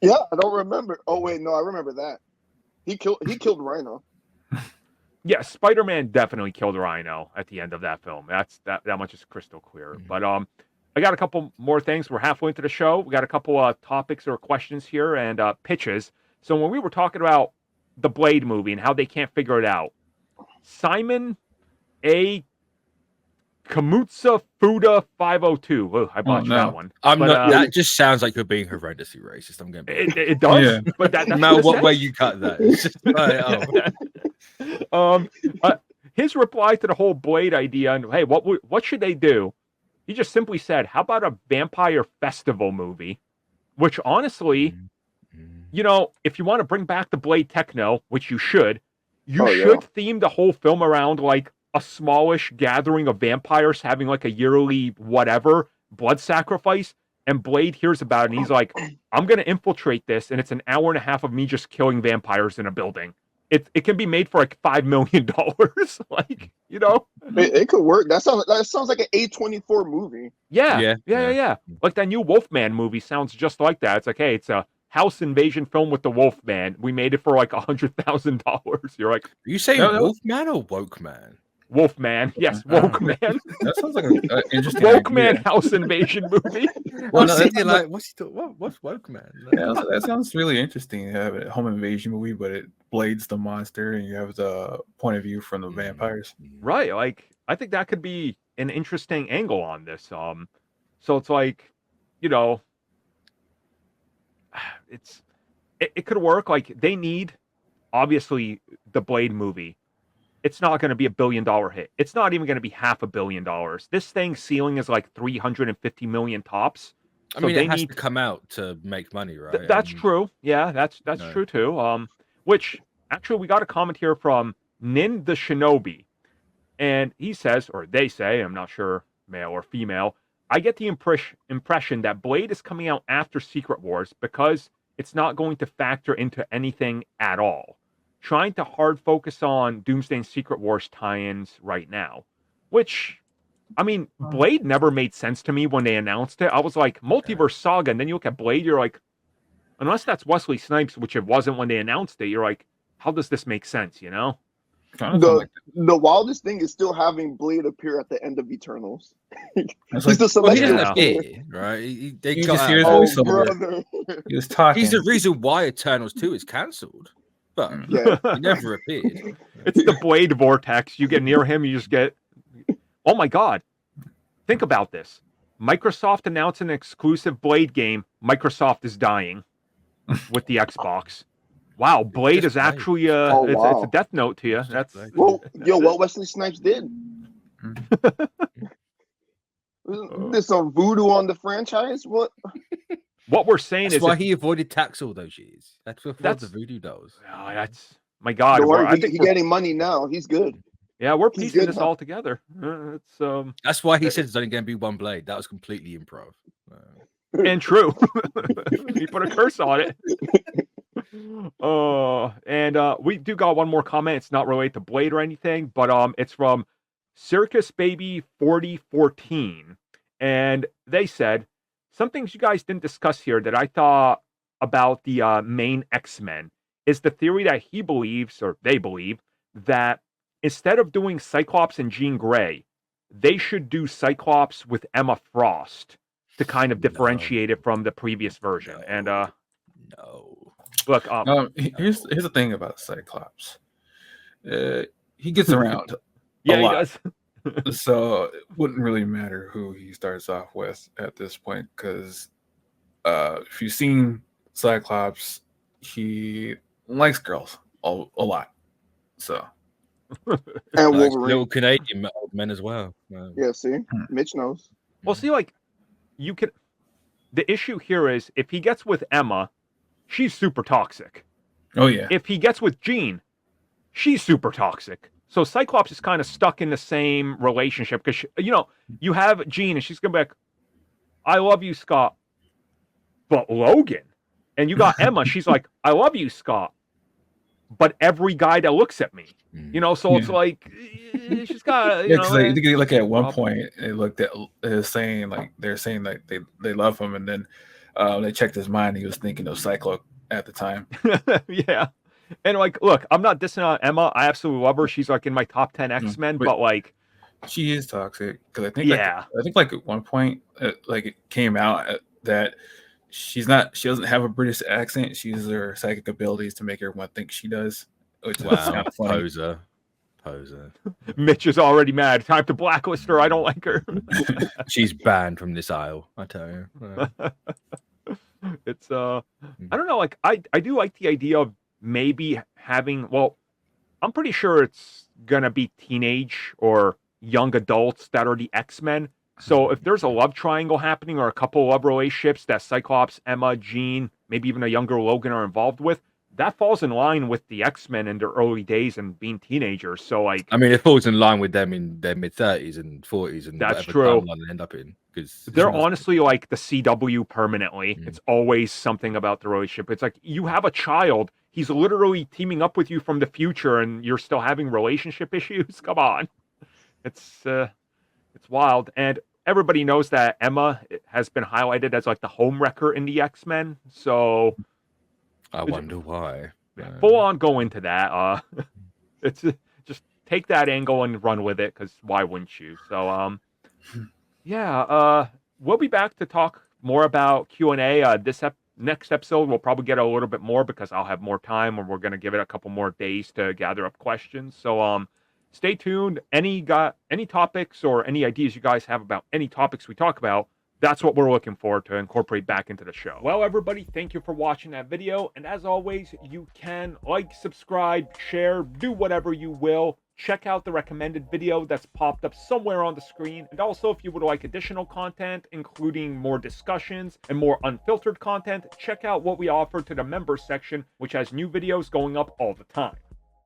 Yeah, I don't remember. Oh wait, no, I remember that. He killed Rhino. Yeah, Spider-Man definitely killed Rhino at the end of that film. That much is crystal clear. But I got a couple more things. We're halfway into the show. We got a couple topics or questions here and pitches. So when we were talking about the Blade movie and how they can't figure it out, Simon A. Kamutsa Fuda 502. Oh, I botched that one. That just sounds like you're being horrendously racist. I'm going to be. It does. Yeah. But that's no what way you cut that. It's just his reply to the whole Blade idea and hey, what should they do? He just simply said, "How about a vampire festival movie?" Which honestly, you know, if you want to bring back the Blade techno, which you should theme the whole film around like a smallish gathering of vampires having like a yearly whatever blood sacrifice, and Blade hears about it and he's like, I'm gonna infiltrate this, and it's an hour and a half of me just killing vampires in a building. It can be made for like $5 million. Like, you know, it could work. That sounds like an A24 movie. Yeah. Like that new Wolfman movie sounds just like that. It's like, hey, it's a house invasion film with the Wolfman. We made it for like $100,000. You're like, are you saying Wolfman or Woke Man? Wolfman, yes, Wokeman. That sounds like an interesting Wokeman house invasion movie. Well, like, what's Wokeman? Yeah, that sounds really interesting. You have a home invasion movie, but it blades the monster, and you have the point of view from the vampires. Right, like I think that could be an interesting angle on this. So it's like, you know, it could work. Like they need, obviously, the Blade movie. It's not going to be $1 billion hit. It's not even going to be $500 million. This thing's ceiling is like 350 million tops. I mean, it has to come out to make money, right? That's true. Yeah, that's true too. Which actually we got a comment here from Nin the Shinobi, and he says, or they say, I'm not sure, male or female. I get the impression that Blade is coming out after Secret Wars because it's not going to factor into anything at all. Trying to hard focus on Doomsday and Secret Wars tie-ins right now. Which, I mean, Blade never made sense to me when they announced it. I was like, Multiverse Saga, and then you look at Blade, you're like, unless that's Wesley Snipes, which it wasn't when they announced it, you're like, how does this make sense, you know? The wildest thing is still having Blade appear at the end of Eternals. He's the celestial appear, right? He's talking. He's the reason why Eternals 2 is cancelled. But he never appeared. It's the Blade vortex. You get near him, you just get... Oh my god. Think about this. Microsoft announced an exclusive Blade game. Microsoft is dying with the Xbox. Wow, Blade is actually it's a death note to you. That's what Wesley Snipes did. There's some voodoo on the franchise. What we're saying that's why he avoided tax all those years. That's what the voodoo does. Oh, that's my God. I think he's getting money now. He's good. Yeah, we're piecing this all together. That's why he said it's only going to be one Blade. That was completely improv. And true. He put a curse on it. And we do got one more comment. It's not related to Blade or anything, but it's from Circus Baby 4014, and they said some things you guys didn't discuss here that I thought about the main X-Men is the theory that he believes, or they believe, that instead of doing Cyclops and Jean Grey, they should do Cyclops with Emma Frost to kind of differentiate it from the previous version. And look, here's the thing about Cyclops. He gets around. Yeah, he does. So it wouldn't really matter who he starts off with at this point, because if you've seen Cyclops, he likes girls a lot. So and Wolverine, little Canadian men as well. Yeah, see, Mitch knows. Well, see, like you can. The issue here is if he gets with Emma, she's super toxic. Oh yeah. If he gets with Jean, she's super toxic. So Cyclops is kind of stuck in the same relationship because, you have Jean and she's going to be like, I love you, Scott, but Logan. And you got Emma. She's like, I love you, Scott, but every guy that looks at me, so it's like, she's got, like at one point, it looked at saying like, they're saying like they love him. And then they checked his mind. He was thinking of Cyclope at the time. Yeah. And like, look, I'm not dissing on Emma. I absolutely love her. She's like in my top 10 X-Men, but like, she is toxic because I think, yeah, I think like at one point, like it came out that she doesn't have a British accent. She uses her psychic abilities to make everyone think she does, which is kind of funny. Poser. Mitch is already mad. Time to blacklist her. I don't like her. She's banned from this aisle, I tell you. It's I don't know, like I do like the idea of maybe having, well, I'm pretty sure it's gonna be teenage or young adults that are the X-Men. So if there's a love triangle happening or a couple love relationships that Cyclops, Emma, Jean, maybe even a younger Logan are involved with, that falls in line with the X-Men in their early days and being teenagers. So like, I mean, it falls in line with them in their mid-30s and 40s and that's whatever true. timeline they end up in, because they're honestly like the CW permanently. It's always something about the relationship. It's like you have a child, he's literally teaming up with you from the future and you're still having relationship issues. Come on. It's wild. And everybody knows that Emma has been highlighted as like the homewrecker in the X-Men. So I wonder why. Full on go into that. It's just take that angle and run with it, because why wouldn't you? So we'll be back to talk more about Q&A. Next episode we'll probably get a little bit more because I'll have more time, and we're going to give it a couple more days to gather up questions. So stay tuned. Any topics or any ideas you guys have about any topics we talk about, that's what we're looking for to incorporate back into the show. Well, everybody, thank you for watching that video. And as always, you can like, subscribe, share, do whatever you will. Check out the recommended video that's popped up somewhere on the screen. And also, if you would like additional content, including more discussions and more unfiltered content, check out what we offer to the members section, which has new videos going up all the time.